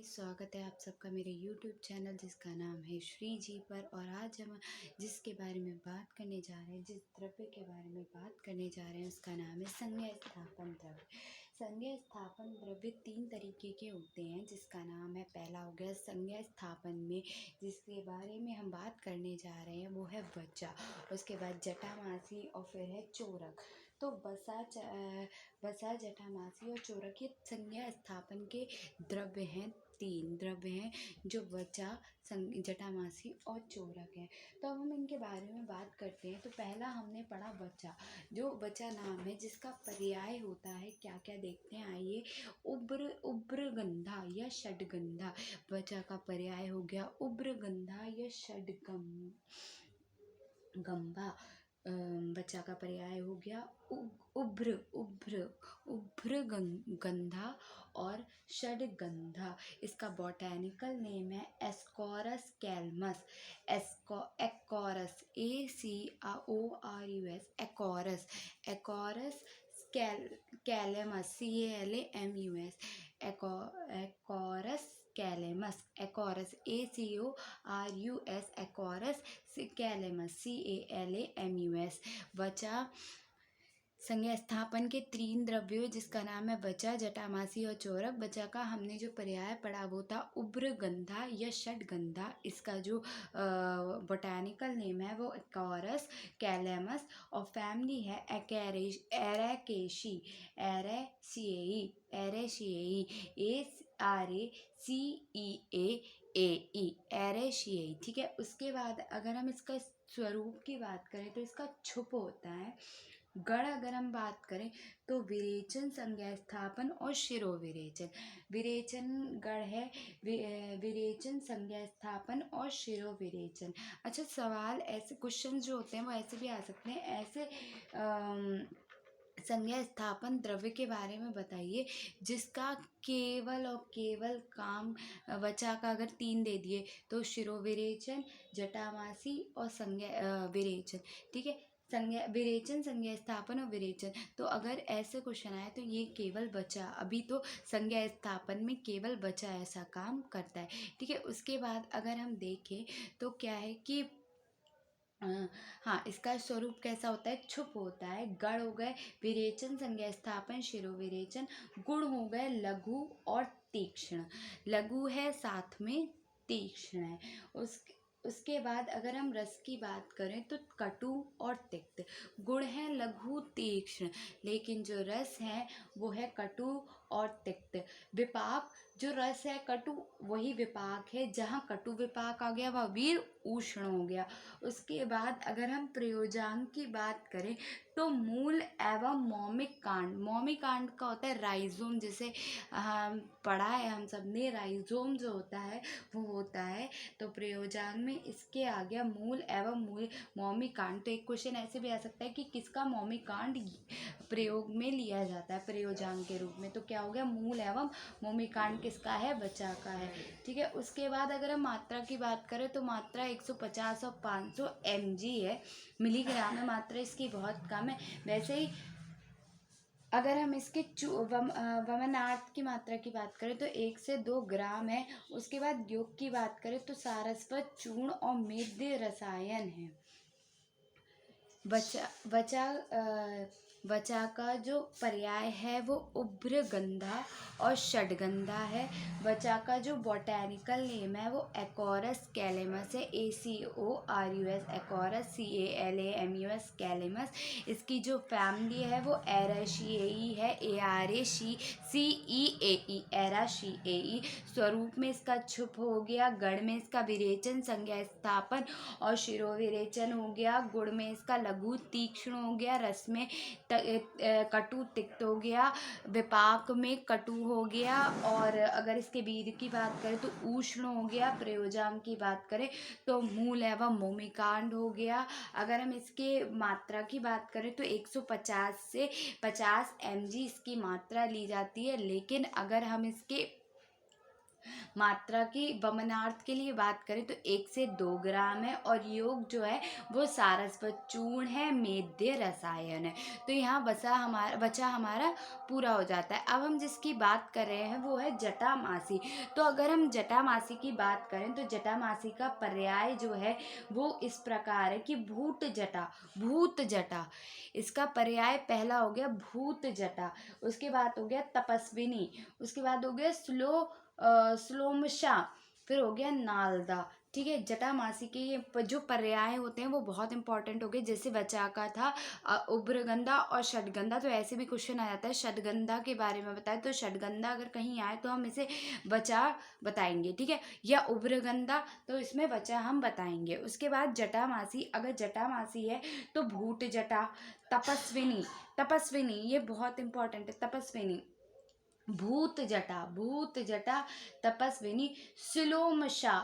स्वागत है आप सबका मेरे YouTube चैनल जिसका नाम है श्री जी पर। और आज हम जिसके बारे में बात करने जा रहे हैं, जिस द्रव्य के बारे में बात करने जा रहे हैं, उसका नाम है संज्ञा स्थापन द्रव्य। संज्ञा स्थापन द्रव्य तीन तरीके के होते हैं, जिसका नाम है, पहला हो गया संज्ञा स्थापन में, जिसके बारे में हम बात करने जा रहे हैं वो है वचा। उसके बाद जटामासी और फिर है चोरक। तो वसा जटामासी और चोरक ये संज्ञा स्थापन के द्रव्य हैं। तीन द्रव्य हैं जो वचा, जटामासी और चोरक हैं। तो अब हम इनके बारे में बात करते हैं। तो पहला हमने पढ़ा वचा। जो वचा नाम है जिसका पर्याय होता है, क्या क्या देखते हैं आइए। उब्रगंधा या षडगंधा। वचा का पर्याय हो गया उब्रगंधा या गंभा। वचा का पर्याय हो गया उभ्र उभ्र उभ्र गंधा और षडगंधा। इसका बॉटैनिकल नेम है Acorus calamus. Acorus ACORUS Acorus. Acorus calamus CALAMUS। Acorus calamus. Acorus ACORUS Acorus calamus CALAMUS। वचा संज्ञा स्थापन के तीन द्रव्यों जिसका नाम है वचा, जटामासी और चोरक। वचा का हमने जो पर्याय पढ़ा वो था उब्रगंधा या षडगंधा। इसका जो बोटानिकल नेम है वो एकोरस कैलेमस और फैमिली है एरेकेशी एरेशिएई एरेशिएई। ठीक है। उसके बाद अगर हम इसका स्वरूप की बात करें तो इसका छुप होता है। गण अगर हम बात करें तो विरेचन, संज्ञा स्थापन और शिरोविरेचन। विरेचन गण है, विरेचन, संज्ञा स्थापन और शिरोविरेचन। अच्छा, सवाल ऐसे क्वेश्चन जो होते हैं वो ऐसे भी आ सकते हैं। ऐसे संज्ञा स्थापन द्रव्य के बारे में बताइए जिसका केवल और केवल काम वचा का अगर तीन दे दिए तो शिरोविरेचन, जटामासी और संज्ञा विरेचन। ठीक है। संज्ञा विरेचन, संज्ञा स्थापन और विरेचन। तो अगर ऐसे क्वेश्चन आए तो ये केवल बचा, अभी तो संज्ञा स्थापन में केवल बचा ऐसा काम करता है। ठीक है। उसके बाद अगर हम देखें तो क्या है कि हाँ, इसका स्वरूप कैसा होता है, छुप होता है। गण हो गए विरेचन, संज्ञा स्थापन, शिरोविरेचन। गुण हो गए लघु और तीक्ष्ण। लघु है साथ में तीक्ष्ण है। उसके बाद अगर हम रस की बात करें तो कटु और तिक्त। गुण है लघु तीक्ष्ण, लेकिन जो रस है वो है कटु और तिक्त। विपाक, जो रस है कटु वही विपाक है। जहाँ कटु विपाक आ गया वह वीर उष्ण हो गया। उसके बाद अगर हम प्रयोजांग की बात करें तो मूल एवं मौमिक कांड। मौमिक कांड का होता है राइजोम, जिसे हम पढ़ा है हम सब ने, राइजोम जो होता है वो होता है। तो प्रयोजांग में इसके आ गया मूल एवं मौमिक कांड। तो एक क्वेश्चन ऐसे भी आ सकता है कि किसका मौमिक कांड प्रयोग में लिया जाता है प्रयोजांग के रूप में। तो क्या हो गया, मूल एवं मौमिक कांड किसका है, वचा का है। ठीक है। उसके बाद अगर हम मात्रा की बात करें तो मात्रा 150 और 500 mg है, मिलीग्राम में। मात्रा इसकी बहुत कम है। वैसे ही अगर हम इसके वमनार्थ की मात्रा की बात करें तो 1 से 2 ग्राम है। उसके बाद योग की बात करें तो सारस्वत, चूर्ण और मेद्य रसायन है। वचा का जो पर्याय है वो उभ्रगंधा और षडगंधा है। वचा का जो बॉटैनिकल नेम है वो एकोरस कैलेमस है। ACORUS Acorus CALAMUS calamus. इसकी जो फैमिली है वो एराशिएई है। ARACEAE एराशिएई। स्वरूप में इसका छुप हो गया। गण में इसका विरेचन, संज्ञा स्थापन और शिरोविरेचन हो गया। गुण में इसका लघु तीक्ष्ण हो गया। रस में कटु तिक्त हो गया। विपाक में कटु हो गया। और अगर इसके वीर्य की बात करें तो उष्ण हो गया। प्रयोजांग की बात करें तो मूल एवं मौमिकांड हो गया। अगर हम इसके मात्रा की बात करें तो 150 से 50 mg इसकी मात्रा ली जाती है। लेकिन अगर हम इसके मात्रा की वमनार्थ के लिए बात करें तो 1 से 2 ग्राम है, और योग जो है वो सारस्वत चूर्ण है, मेद्य रसायन है। तो यहाँ बचा हमारा पूरा हो जाता है। अब हम जिसकी बात कर रहे हैं वो है जटामासी। तो अगर हम जटामासी की बात करें तो जटामासी का पर्याय जो है वो इस प्रकार है कि भूत जटा। इसका पर्याय पहला हो गया भूत जटा, उसके बाद हो गया तपस्विनी, उसके बाद हो गया श्लोमशा, फिर हो गया नालदा। ठीक है, जटामासी के ये जो पर्याय होते हैं वो बहुत इंपॉर्टेंट हो गए। जैसे बचा का था उग्रगंधा और षडगंधा, तो ऐसे भी क्वेश्चन आ जाता है षडगंधा के बारे में बताए, तो षडगंधा अगर कहीं आए तो हम इसे बचा बताएंगे। ठीक है, या उग्रगंधा, तो इसमें बचा हम बताएंगे। उसके बाद जटामासी, अगर जटामासी है तो भूत जटा, तपस्विनी ये बहुत इंपॉर्टेंट है, तपस्विनी, भूत जटा, तपस्विनी, सुलोमशा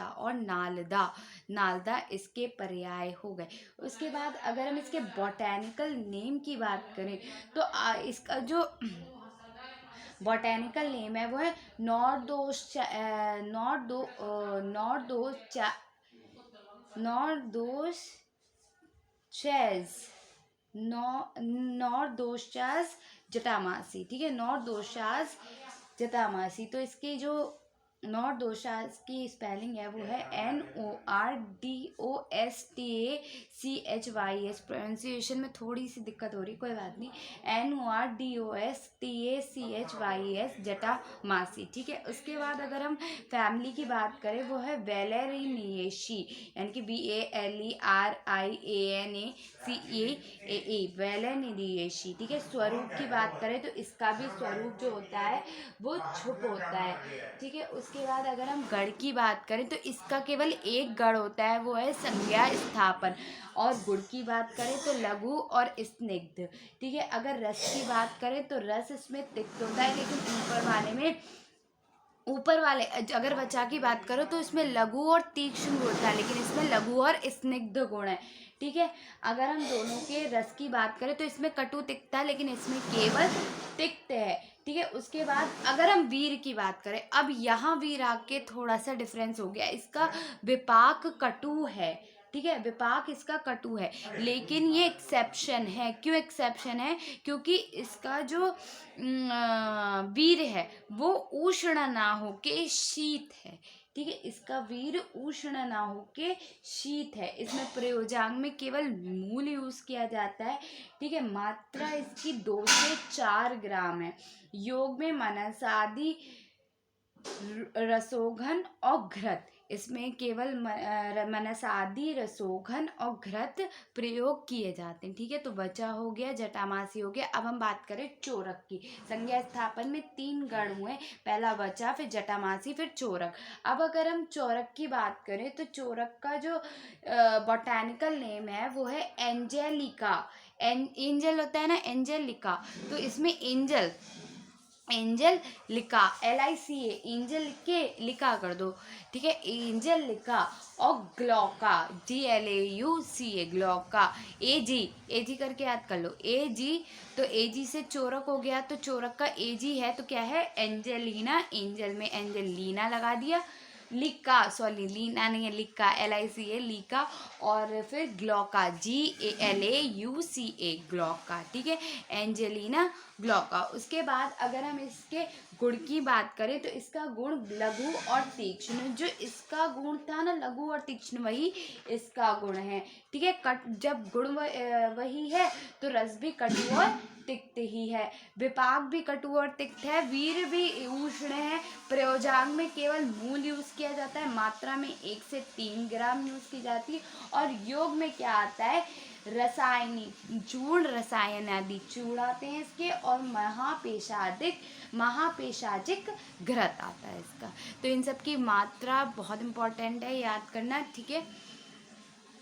और नालदा इसके पर्याय हो गए। उसके बाद अगर हम इसके बॉटेनिकल नेम की बात करें तो इसका जो बॉटेनिकल नेम है वो है नॉर्दोस चेज नॉर्दोशास जटामासी। ठीक है, नॉर्दोशास जटामासी। तो इसकी जो नॉर्दोशास की स्पेलिंग है वो है NORDOSTACHYS। प्रोनाउंसिएशन में थोड़ी सी दिक्कत हो रही, कोई बात नहीं। NORDOSTACHYS जटामासी। ठीक है, उसके बाद अगर हम फैमिली की बात करें वो है वेलेरिनिएशी, यानी कि VALERIANACEAE, वेलेरिनिएशी। ठीक है, स्वरूप की बात करें तो इसका भी स्वरूप जो होता है वो छुप होता है। ठीक है, उसके बाद अगर हम गढ़ की बात करें तो इसका केवल एक गढ़ होता है, वो है संज्ञा स्थापन। और गुण की बात करें तो लघु और स्निग्ध। ठीक है, अगर रस की बात करें तो रस इसमें तिक्त होता है, लेकिन ऊपर वाले अगर बचा की बात करो तो इसमें लघु और तीक्ष्ण होता है, लेकिन इसमें लघु और स्निग्ध गुण है। ठीक है, अगर हम दोनों के रस की बात करें तो इसमें कटु तिक्त है, लेकिन इसमें केवल तिक्त है। ठीक है, उसके बाद अगर हम वीर की बात करें, अब यहाँ वीर आके थोड़ा सा डिफरेंस हो गया, इसका विपाक कटु है। ठीक है, विपाक इसका कटु है, लेकिन ये एक्सेप्शन है। क्यों एक्सेप्शन है? क्योंकि इसका जो वीर है वो उष्ण ना होके शीत है। ठीक है, इसका वीर उष्ण ना होके शीत है। इसमें प्रयोजांग में केवल मूल यूज किया जाता है। ठीक है, मात्रा इसकी 2 से 4 ग्राम है। योग में मनसादि रसोघन और घृत, इसमें केवल मनसादि रसोघन और घृत प्रयोग किए जाते हैं। ठीक है, तो बचा हो गया जटामासी हो गया। अब हम बात करें चोरक की। संज्ञा स्थापन में 3 गण हुए, पहला बचा, फिर जटामासी, फिर चोरक। अब अगर हम चोरक की बात करें तो चोरक का जो बॉटैनिकल नेम है वो है एंजेलिका। एंजल होता है ना, एंजेलिका, तो इसमें एंजल लिका, LICA, एंजल लिख के लिका कर दो। ठीक है, एंजल लिका और ग्लौका, GLAUCA, ग्लौका। एजी करके याद कर लो, AG। तो AG से चोरक हो गया, तो चोरक का AG है तो क्या है, एंजेलिना, एंजल में एंजेलिना लगा दिया। लिका, सॉरी लीना नहीं है, लिका, LICA, लिका। और फिर ग्लौका, GALAUCA, ग्लौका। ठीक है, एंजेलिना ग्लौका। उसके बाद अगर हम इसके गुण की बात करें तो इसका गुण लघु और तीक्ष्ण, जो इसका गुण था ना लघु और तीक्ष्ण, वही इसका गुण है। ठीक है, जब गुण वही है तो रस भी कटु और तिक्त ही है, विपाक भी कटु और तिक्त है, वीर भी उष्ण है, प्रयोजांग में केवल मूल यूज किया जाता है, मात्रा में 1 से 3 ग्राम यूज की जाती है, और योग में क्या आता है, रासायनिक चूर्ण, रसायन आदि चूर्ण आते हैं इसके, और महापेशाजिक घृत आता है इसका। तो इन सब की मात्रा बहुत इंपॉर्टेंट है, याद करना। ठीक है,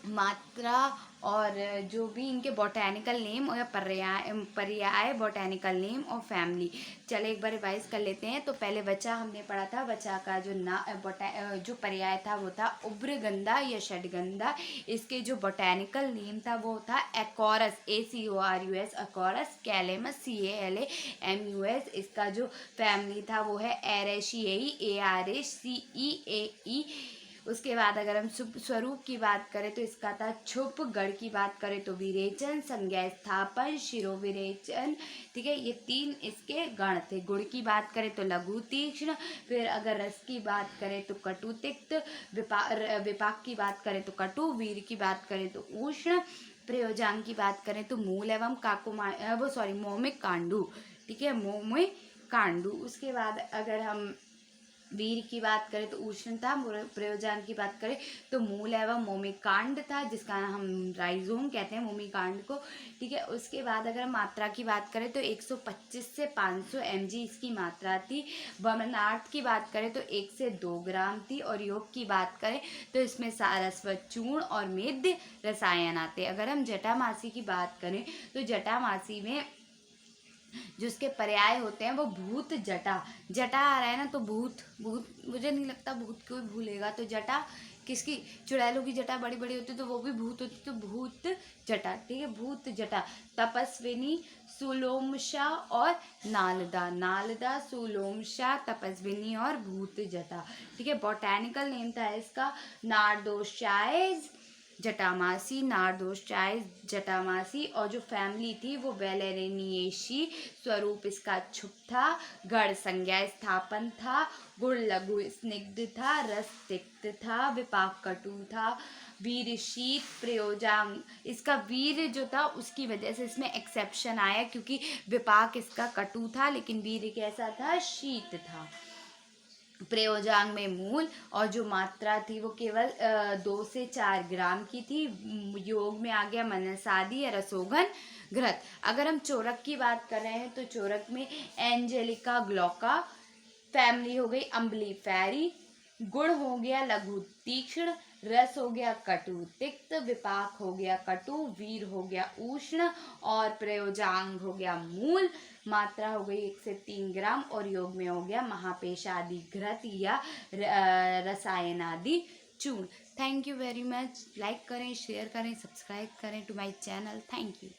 मात्रा और जो भी इनके बॉटेनिकल नेम और पर्याय पर्याय बॉटेनिकल नेम और फैमिली। चलो एक बार रिवाइज कर लेते हैं। तो पहले वचा हमने पढ़ा था। वचा का जो पर्याय था वो था उग्रगंधा या षडगंधा। इसके जो बॉटेनिकल नेम था वो था एकोरस, ACORUS, अकोरस, कैलेमस, CALAMUS। इसका जो फैमिली था वो है एरेशिएई, ARACEAE। उसके बाद अगर हम स्वरूप की बात करें तो इसका था क्षुप। गढ़ की बात करें तो विरेचन, संज्ञा स्थापन, शिरोविरेचन। ठीक है, ये 3 इसके गण थे। गुण की बात करें तो लघु तीक्ष्ण। फिर अगर रस की बात करें तो कटु तिक्त। विपाक की बात करें तो कटु। वीर की बात करें तो उष्ण। प्रयोजांग की बात करें तो मूल एवं मौमिक कांडू। ठीक है, मौमिक कांडू। उसके बाद अगर हम वीर की बात करें तो उष्णता। प्रयोजन की बात करें तो मूल एवं मोमिकांड था, जिसका हम राइजोम कहते हैं मोमिकांड को। ठीक है, उसके बाद अगर हम मात्रा की बात करें तो 125 से 500 mg इसकी मात्रा थी। वमनार्थ की बात करें तो 1 से 2 ग्राम थी। और योग की बात करें तो इसमें सारस्वत चूर्ण और मेद्य रसायन आते। अगर हम जटामासी की बात करें तो जटामासी में जो उसके पर्याय होते हैं वो भूत जटा। जटा आ रहा है ना, तो भूत भूत मुझे नहीं लगता भूत कोई भूलेगा। तो जटा किसकी, चुड़ैलों की जटा बड़ी बड़ी होती तो वो भी भूत होती, तो भूत जटा। ठीक है, भूत जटा। तपस्विनी, सुलोमशा और नालदा। नालदा, सुलोमशा, तपस्विनी और भूत जटा। ठीक है, बॉटेनिकल नेम था इसका नार्दोशाइज जटामासी, नार्दोशाइज जटामासी। और जो फैमिली थी वो वेलेरिनिएशी। स्वरूप इसका क्षुप था। गढ़ संज्ञा स्थापन था। गुण लघु स्निग्ध था। रस तिक्त था। विपाक कटु था। वीर शीत। प्रयोजांग, इसका वीर जो था उसकी वजह से इसमें एक्सेप्शन आया, क्योंकि विपाक इसका कटु था लेकिन वीर कैसा था, शीत था। प्रयोजांग में मूल और जो मात्रा थी वो केवल 2 से 4 ग्राम की थी। योग में आ गया मनसादि या रसोघन घृत। अगर हम चोरक की बात कर रहे हैं तो चोरक में एंजेलिका ग्लौका। फैमिली हो गई अम्बली फैरी। गुण हो गया लघु तीक्ष्ण। रस हो गया कटु तिक्त। विपाक हो गया कटु। वीर हो गया उष्ण। और प्रयोजांग हो गया मूल। मात्रा हो गई 1 से 3 ग्राम। और योग में हो गया महापेशादि घृत या रसायनादि चूर्ण। Thank you very much. Like करें, शेयर करें, सब्सक्राइब करें to my channel. Thank you.